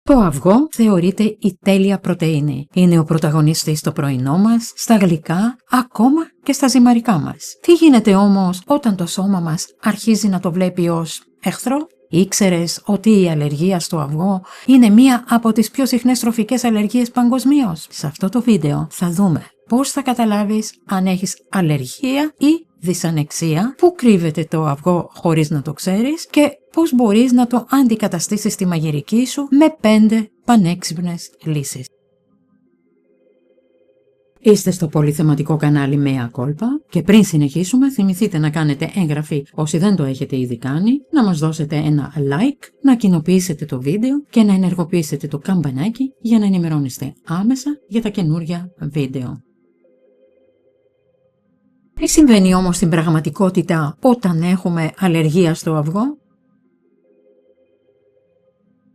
Το αυγό θεωρείται η τέλεια πρωτεΐνη. Είναι ο πρωταγωνιστής στο πρωινό μας, στα γλυκά, ακόμα και στα ζυμαρικά μας. Τι γίνεται όμως όταν το σώμα μας αρχίζει να το βλέπει ως εχθρό? Ήξερες ότι η αλλεργία στο αυγό είναι μία από τις πιο συχνές τροφικές αλλεργίες παγκοσμίως? Σε αυτό το βίντεο θα δούμε πώς θα καταλάβεις αν έχεις αλλεργία ή δυσανεξία, πού κρύβεται το αυγό χωρίς να το ξέρεις και πώς μπορείς να το αντικαταστήσεις στη μαγειρική σου με 5 πανέξυπνες λύσεις. Είστε στο πολυθεματικό κανάλι Μέα Κόλπα και πριν συνεχίσουμε θυμηθείτε να κάνετε εγγραφή όσοι δεν το έχετε ήδη κάνει, να μας δώσετε ένα like, να κοινοποιήσετε το βίντεο και να ενεργοποιήσετε το καμπανάκι για να ενημερώνεστε άμεσα για τα καινούργια βίντεο. Τι συμβαίνει όμως στην πραγματικότητα όταν έχουμε αλλεργία στο αυγό?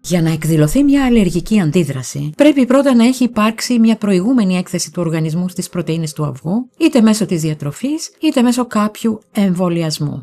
Για να εκδηλωθεί μια αλλεργική αντίδραση, πρέπει πρώτα να έχει υπάρξει μια προηγούμενη έκθεση του οργανισμού στις πρωτεΐνες του αυγού, είτε μέσω της διατροφής, είτε μέσω κάποιου εμβολιασμού.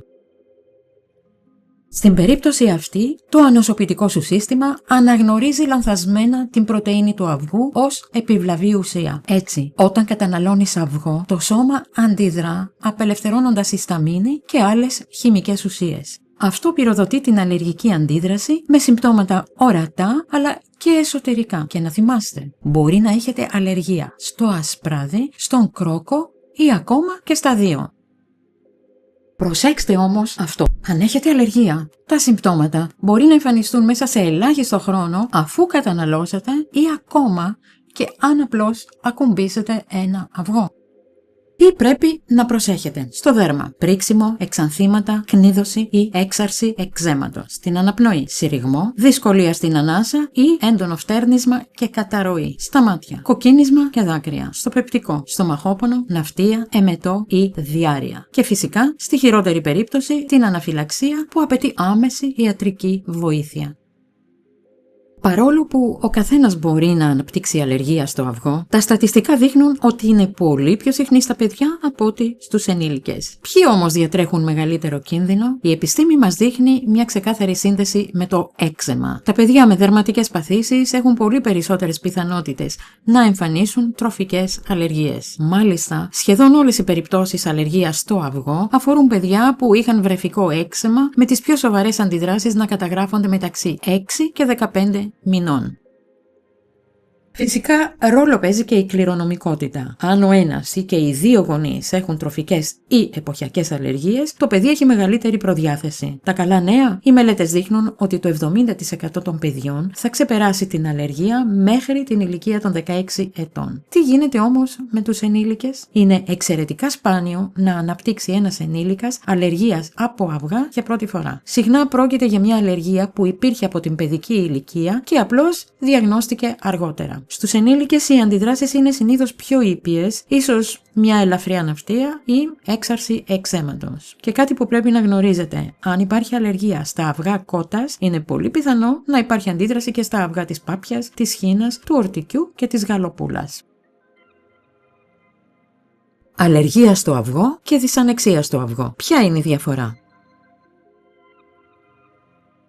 Στην περίπτωση αυτή, το ανοσοποιητικό σου σύστημα αναγνωρίζει λανθασμένα την πρωτεΐνη του αυγού ως επιβλαβή ουσία. Έτσι, όταν καταναλώνεις αυγό, το σώμα αντιδρά απελευθερώνοντας ισταμίνη και άλλες χημικές ουσίες. Αυτό πυροδοτεί την αλλεργική αντίδραση με συμπτώματα ορατά αλλά και εσωτερικά. Και να θυμάστε, μπορεί να έχετε αλλεργία στο ασπράδι, στον κρόκο ή ακόμα και στα δύο. Προσέξτε όμως αυτό. Αν έχετε αλλεργία, τα συμπτώματα μπορεί να εμφανιστούν μέσα σε ελάχιστο χρόνο αφού καταναλώσετε ή ακόμα και αν απλώς ακουμπήσετε ένα αυγό. Τι πρέπει να προσέχετε στο δέρμα? Πρίξιμο, εξανθήματα, κνίδωση ή έξαρση εκζέματος. Στην αναπνοή, συρριγμό, δυσκολία στην ανάσα ή έντονο φτέρνισμα και καταρροή. Στα μάτια, κοκκίνισμα και δάκρυα. Στο πεπτικό, στομαχόπονο, ναυτία, εμετό ή διάρρεια. Και φυσικά, στη χειρότερη περίπτωση, την αναφυλαξία που απαιτεί άμεση ιατρική βοήθεια. Παρόλο που ο καθένας μπορεί να αναπτύξει αλλεργία στο αυγό, τα στατιστικά δείχνουν ότι είναι πολύ πιο συχνή στα παιδιά από ότι στους ενήλικες. Ποιοι όμως διατρέχουν μεγαλύτερο κίνδυνο? Η επιστήμη μας δείχνει μια ξεκάθαρη σύνδεση με το έξεμα. Τα παιδιά με δερματικές παθήσεις έχουν πολύ περισσότερες πιθανότητες να εμφανίσουν τροφικές αλλεργίες. Μάλιστα, σχεδόν όλες οι περιπτώσεις αλλεργίας στο αυγό αφορούν παιδιά που είχαν βρεφικό έξεμα, με τις πιο σοβαρές αντιδράσεις να καταγράφονται μεταξύ 6 και 15 μηνών. Φυσικά, ρόλο παίζει και η κληρονομικότητα. Αν ο ένας ή και οι δύο γονείς έχουν τροφικές ή εποχιακές αλλεργίες, το παιδί έχει μεγαλύτερη προδιάθεση. Τα καλά νέα, οι μελέτες δείχνουν ότι το 70% των παιδιών θα ξεπεράσει την αλλεργία μέχρι την ηλικία των 16 ετών. Τι γίνεται όμως με τους ενήλικες? Είναι εξαιρετικά σπάνιο να αναπτύξει ένας ενήλικας αλλεργίας από αυγά για πρώτη φορά. Συχνά πρόκειται για μια αλλεργία που υπήρχε από την παιδική ηλικία και απλώς διαγνώστηκε αργότερα. Στους ενήλικες οι αντιδράσεις είναι συνήθως πιο ήπιες, ίσως μια ελαφριά ναυτία ή έξαρση εκζέματος. Και κάτι που πρέπει να γνωρίζετε, αν υπάρχει αλλεργία στα αυγά κότας, είναι πολύ πιθανό να υπάρχει αντίδραση και στα αυγά της πάπιας, της χήνας, του ορτικιού και της γαλοπούλας. Αλλεργία στο αυγό και δυσανεξία στο αυγό. Ποια είναι η διαφορά?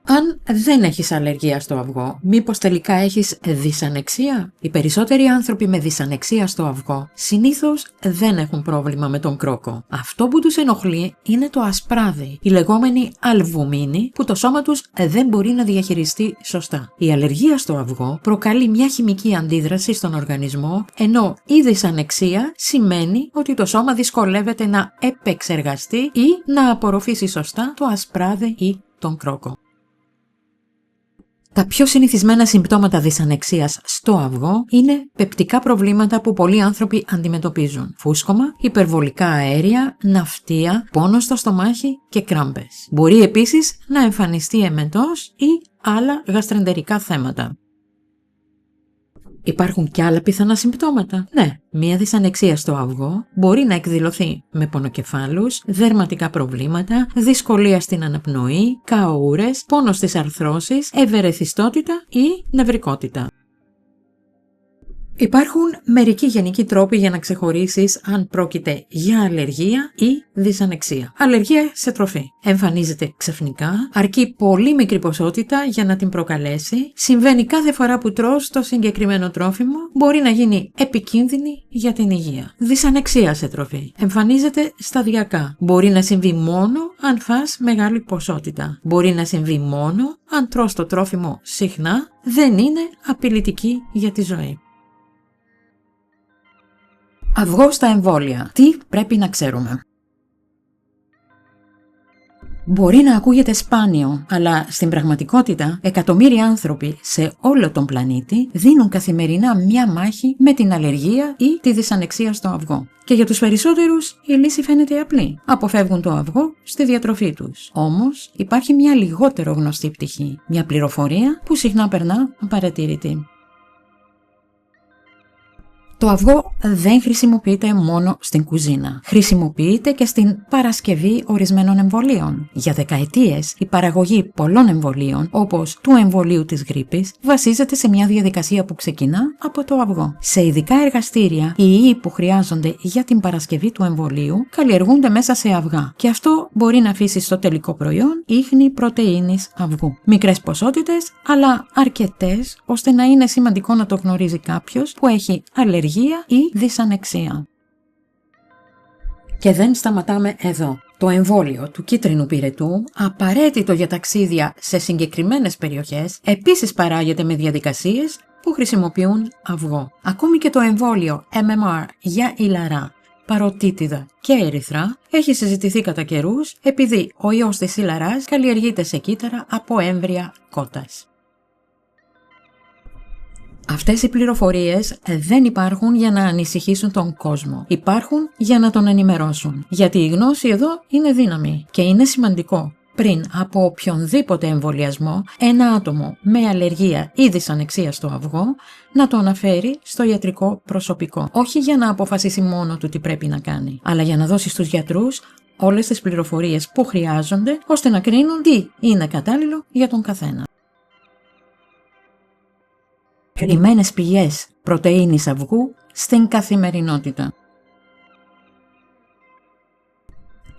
Αν δεν έχεις αλλεργία στο αυγό, μήπως τελικά έχεις δυσανεξία? Οι περισσότεροι άνθρωποι με δυσανεξία στο αυγό συνήθως δεν έχουν πρόβλημα με τον κρόκο. Αυτό που τους ενοχλεί είναι το ασπράδι, η λεγόμενη αλβουμίνη που το σώμα τους δεν μπορεί να διαχειριστεί σωστά. Η αλλεργία στο αυγό προκαλεί μια χημική αντίδραση στον οργανισμό, ενώ η δυσανεξία σημαίνει ότι το σώμα δυσκολεύεται να επεξεργαστεί ή να απορροφήσει σωστά το ασπράδι ή τον κρόκο. Τα πιο συνηθισμένα συμπτώματα δυσανεξίας στο αυγό είναι πεπτικά προβλήματα που πολλοί άνθρωποι αντιμετωπίζουν. Φούσκωμα, υπερβολικά αέρια, ναυτία, πόνο στο στομάχι και κράμπες. Μπορεί επίσης να εμφανιστεί εμετός ή άλλα γαστρεντερικά θέματα. Υπάρχουν και άλλα πιθανά συμπτώματα? Ναι, μία δυσανεξία στο αυγό μπορεί να εκδηλωθεί με πονοκεφάλους, δερματικά προβλήματα, δυσκολία στην αναπνοή, καούρες, πόνο στις αρθρώσεις, ευερεθιστότητα ή νευρικότητα. Υπάρχουν μερικοί γενικοί τρόποι για να ξεχωρίσεις αν πρόκειται για αλλεργία ή δυσανεξία. Αλλεργία σε τροφή. Εμφανίζεται ξαφνικά, αρκεί πολύ μικρή ποσότητα για να την προκαλέσει, συμβαίνει κάθε φορά που τρως το συγκεκριμένο τρόφιμο, μπορεί να γίνει επικίνδυνη για την υγεία. Δυσανεξία σε τροφή. Εμφανίζεται σταδιακά. Μπορεί να συμβεί μόνο αν φας μεγάλη ποσότητα. Μπορεί να συμβεί μόνο αν τρως το τρόφιμο συχνά, δεν είναι απειλητική για τη ζωή. Αυγό στα εμβόλια. Τι πρέπει να ξέρουμε? Μπορεί να ακούγεται σπάνιο, αλλά στην πραγματικότητα εκατομμύρια άνθρωποι σε όλο τον πλανήτη δίνουν καθημερινά μια μάχη με την αλλεργία ή τη δυσανεξία στο αυγό. Και για τους περισσότερους η λύση φαίνεται απλή. Αποφεύγουν το αυγό στη διατροφή τους. Όμως υπάρχει μια λιγότερο γνωστή πτυχή, μια πληροφορία που συχνά περνά απαρατήρητη. Το αυγό δεν χρησιμοποιείται μόνο στην κουζίνα. Χρησιμοποιείται και στην παρασκευή ορισμένων εμβολίων. Για δεκαετίες, η παραγωγή πολλών εμβολίων, όπως του εμβολίου της γρίπης, βασίζεται σε μια διαδικασία που ξεκινά από το αυγό. Σε ειδικά εργαστήρια, οι ιοί που χρειάζονται για την παρασκευή του εμβολίου καλλιεργούνται μέσα σε αυγά. Και αυτό μπορεί να αφήσει στο τελικό προϊόν ίχνη πρωτεΐνης αυγού. Μικρές ποσότητες, αλλά αρκετές ώστε να είναι σημαντικό να το γνωρίζει κάποιος που έχει αλλεργία ή δυσανεξία. Και δεν σταματάμε εδώ. Το εμβόλιο του κίτρινου πυρετού, απαραίτητο για ταξίδια σε συγκεκριμένες περιοχές, επίσης παράγεται με διαδικασίες που χρησιμοποιούν αυγό. Ακόμη και το εμβόλιο MMR για ηλαρά, παροτίτιδα και ερυθρά έχει συζητηθεί κατά καιρούς επειδή ο ιός της ηλαράς καλλιεργείται σε κύτταρα από έμβρια κότας. Αυτές οι πληροφορίες δεν υπάρχουν για να ανησυχήσουν τον κόσμο. Υπάρχουν για να τον ενημερώσουν. Γιατί η γνώση εδώ είναι δύναμη και είναι σημαντικό πριν από οποιονδήποτε εμβολιασμό ένα άτομο με αλλεργία ή δυσανεξία στο αυγό να το αναφέρει στο ιατρικό προσωπικό. Όχι για να αποφασίσει μόνο του τι πρέπει να κάνει, αλλά για να δώσει στους γιατρούς όλες τις πληροφορίες που χρειάζονται ώστε να κρίνουν τι είναι κατάλληλο για τον καθένα. Κρυμμένες πηγές πρωτεΐνης αυγού στην καθημερινότητα.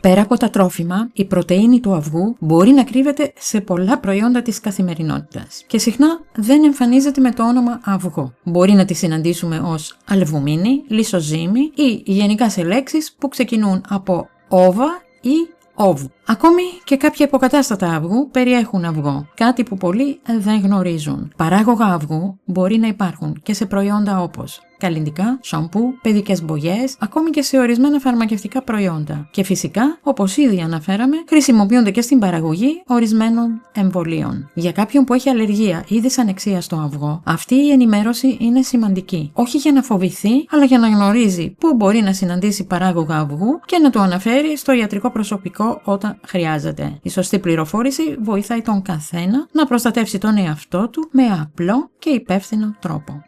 Πέρα από τα τρόφιμα, η πρωτεΐνη του αυγού μπορεί να κρύβεται σε πολλά προϊόντα της καθημερινότητας και συχνά δεν εμφανίζεται με το όνομα αυγό. Μπορεί να τη συναντήσουμε ως αλβουμίνη, λισοζύμη ή γενικά σε λέξεις που ξεκινούν από όβα ή όβου. Ακόμη και κάποια υποκατάστατα αυγού περιέχουν αυγό, κάτι που πολλοί δεν γνωρίζουν. Παράγωγα αυγού μπορεί να υπάρχουν και σε προϊόντα όπως καλλυντικά, σαμπού, παιδικές μπογιές, ακόμη και σε ορισμένα φαρμακευτικά προϊόντα. Και φυσικά, όπως ήδη αναφέραμε, χρησιμοποιούνται και στην παραγωγή ορισμένων εμβολίων. Για κάποιον που έχει αλλεργία ή δυσανεξία στο αυγό, αυτή η ενημέρωση είναι σημαντική. Όχι για να φοβηθεί, αλλά για να γνωρίζει πού μπορεί να συναντήσει παράγωγα αυγού και να το αναφέρει στο ιατρικό προσωπικό όταν χρειάζεται. Η σωστή πληροφόρηση βοηθάει τον καθένα να προστατεύσει τον εαυτό του με απλό και υπεύθυνο τρόπο.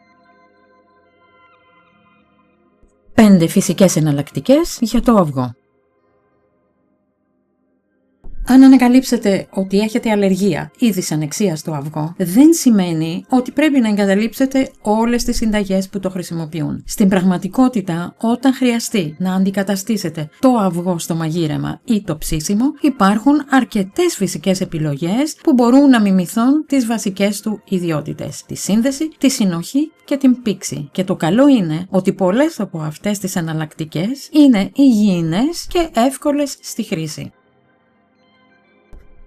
5 φυσικές εναλλακτικές για το αυγό. Αν ανακαλύψετε ότι έχετε αλλεργία ή δυσανεξία στο αυγό, δεν σημαίνει ότι πρέπει να εγκαταλείψετε όλες τις συνταγές που το χρησιμοποιούν. Στην πραγματικότητα, όταν χρειαστεί να αντικαταστήσετε το αυγό στο μαγείρεμα ή το ψήσιμο, υπάρχουν αρκετές φυσικές επιλογές που μπορούν να μιμηθούν τις βασικές του ιδιότητες, τη σύνδεση, τη συνοχή και την πήξη. Και το καλό είναι ότι πολλές από αυτές τις εναλλακτικές είναι υγιεινές και εύκολες στη χρήση.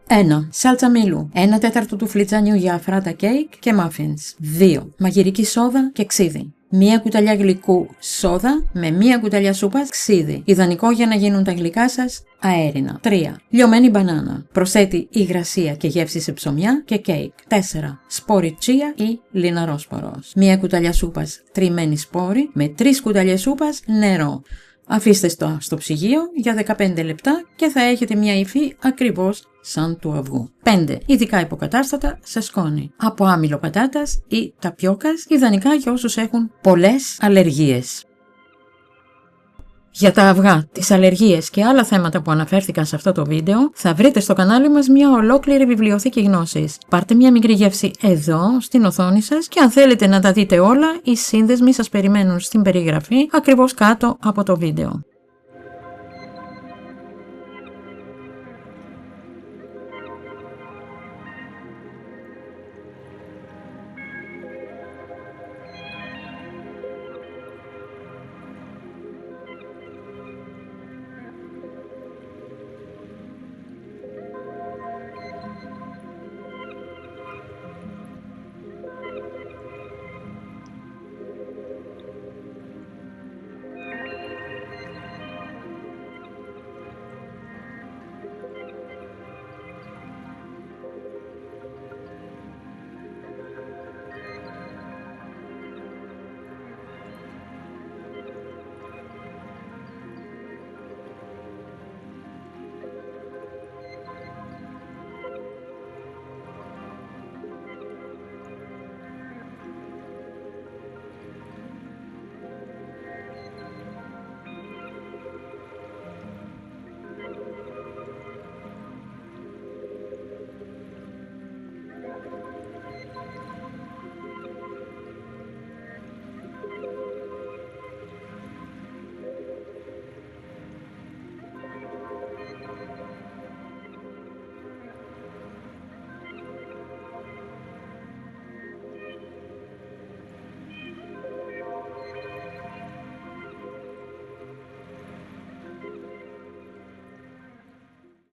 1. Σάλτσα μήλου. 1/4 του φλιτζάνιου για αφράτα κέικ και muffins. 2. Μαγειρική σόδα και ξύδι. 1 κουταλιά γλυκού σόδα με 1 κουταλιά σούπας ξύδι. Ιδανικό για να γίνουν τα γλυκά σας αέρινα. 3. Λιωμένη μπανάνα. Προσθέτει υγρασία και γεύση σε ψωμιά και κέικ. 4. Σπόρι τσία ή λιναρόσπορος. 1 κουταλιά σούπας τριμμένη σπόρι με 3 κουταλιές σούπας νερό. Αφήστε στο ψυγείο για 15 λεπτά και θα έχετε μια υφή ακριβώς σαν του αυγού. 5. Ειδικά υποκατάστατα σε σκόνη. Από άμυλο πατάτας ή ταπιόκας, ιδανικά για όσους έχουν πολλές αλλεργίες. Για τα αυγά, τις αλλεργίες και άλλα θέματα που αναφέρθηκαν σε αυτό το βίντεο, θα βρείτε στο κανάλι μας μια ολόκληρη βιβλιοθήκη γνώσης. Πάρτε μια μικρή γεύση εδώ, στην οθόνη σας, και αν θέλετε να τα δείτε όλα, οι σύνδεσμοι σας περιμένουν στην περιγραφή, ακριβώς κάτω από το βίντεο.